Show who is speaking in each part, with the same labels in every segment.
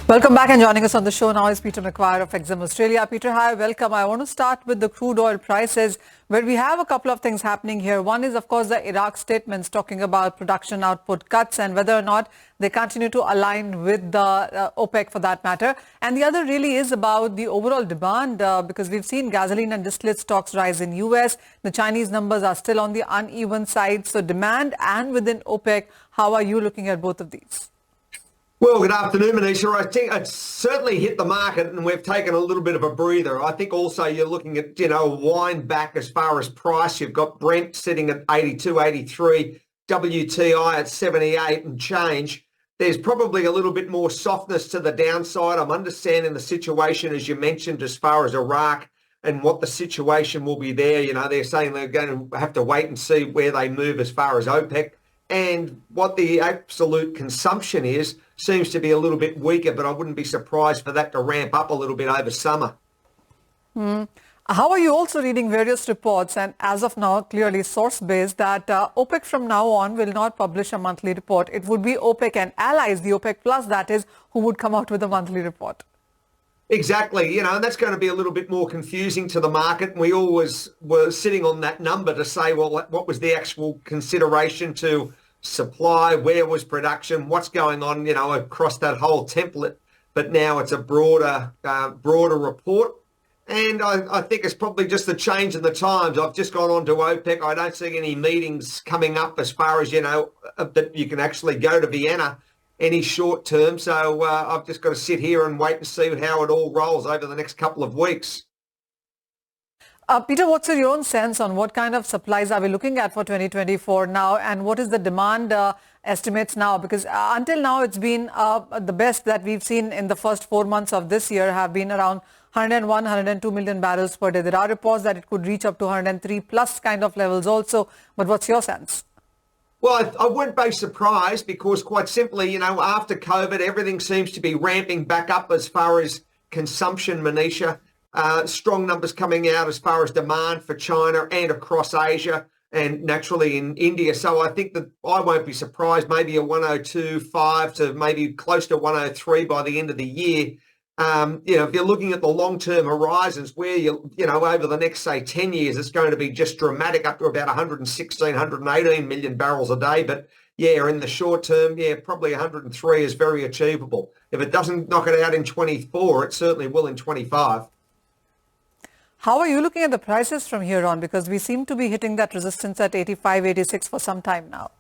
Speaker 1: Welcome back, and joining us on the show now is Peter McGuire of Exim Australia. Peter, hi, welcome. I want to start with the crude oil prices, where we have a couple of things happening here. One is, of course, the Iraq statements talking about production output cuts and whether or not they continue to align with the OPEC for that matter. And the other really is about the overall demand because we've seen gasoline and distillate stocks rise in US. The Chinese numbers are still on the uneven side. So demand and within OPEC, how are you looking at both of these?
Speaker 2: Well, good afternoon, Manisha. I think it's certainly hit the market and we've taken a little bit of a breather. I think also you're looking at, a wind back as far as price. You've got Brent sitting at 82, 83, WTI at 78 and change. There's probably a little bit more softness to the downside. I'm understanding the situation, as you mentioned, as far as Iraq and what the situation will be there. They're saying they're going to have to wait and see where they move as far as OPEC. And what the absolute consumption is seems to be a little bit weaker, but I wouldn't be surprised for that to ramp up a little bit over summer.
Speaker 1: How are you also reading various reports, and as of now, clearly source-based, that OPEC from now on will not publish a monthly report? It would be OPEC and allies, the OPEC Plus, that is, who would come out with a monthly report.
Speaker 2: Exactly, and that's going to be a little bit more confusing to the market. And we always were sitting on that number to say, well, what was the actual consideration to supply, where was production, what's going on, across that whole template. But now it's a broader report. And I think it's probably just the change in the times. I've just gone on to OPEC. I don't see any meetings coming up as far as, that you can actually go to Vienna any short term. So I've just got to sit here and wait and see how it all rolls over the next couple of weeks.
Speaker 1: Peter, what's your own sense on what kind of supplies are we looking at for 2024 now, and what is the demand estimates now? Because until now, it's been the best that we've seen in the first 4 months of this year have been around 101, 102 million barrels per day. There are reports that it could reach up to 103 plus kind of levels also. But what's your sense?
Speaker 2: Well, I wouldn't be surprised because quite simply, after COVID, everything seems to be ramping back up as far as consumption, Manisha. Strong numbers coming out as far as demand for China and across Asia and naturally in India. So I think that I won't be surprised, maybe a 102.5 to maybe close to 103 by the end of the year. If you're looking at the long-term horizons where over the next, say, 10 years, it's going to be just dramatic up to about 116, 118 million barrels a day. But yeah, in the short term, probably 103 is very achievable. If it doesn't knock it out in 24, it certainly will in 25.
Speaker 1: How are you looking at the prices from here on? Because we seem to be hitting that resistance at 85, 86 for some time now.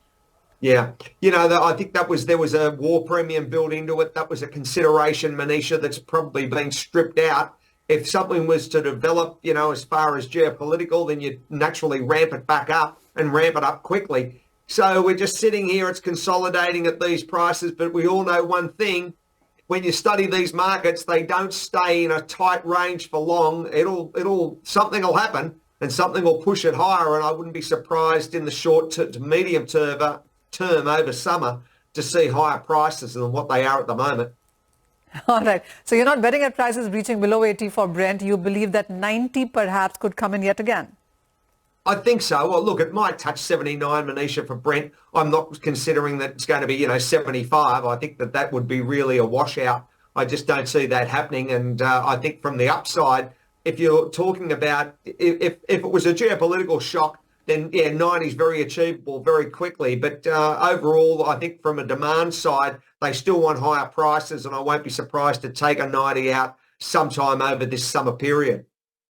Speaker 2: Yeah. I think there was a war premium built into it. That was a consideration, Manisha, that's probably been stripped out. If something was to develop, as far as geopolitical, then you naturally ramp it back up and ramp it up quickly. So we're just sitting here, it's consolidating at these prices, but we all know one thing. When you study these markets, they don't stay in a tight range for long. Something will happen and something will push it higher. And I wouldn't be surprised in the short to medium term over summer to see higher prices than what they are at the moment.
Speaker 1: All right. So you're not betting at prices reaching below 80 for Brent. You believe that 90 perhaps could come in yet again?
Speaker 2: I think so. Well, look, it might touch 79, Manisha, for Brent. I'm not considering that it's going to be, 75. I think that would be really a washout. I just don't see that happening. And I think from the upside, if you're talking about if it was a geopolitical shock, then 90 is very achievable very quickly. But overall, I think from a demand side, they still want higher prices, and I won't be surprised to take a 90 out sometime over this summer period.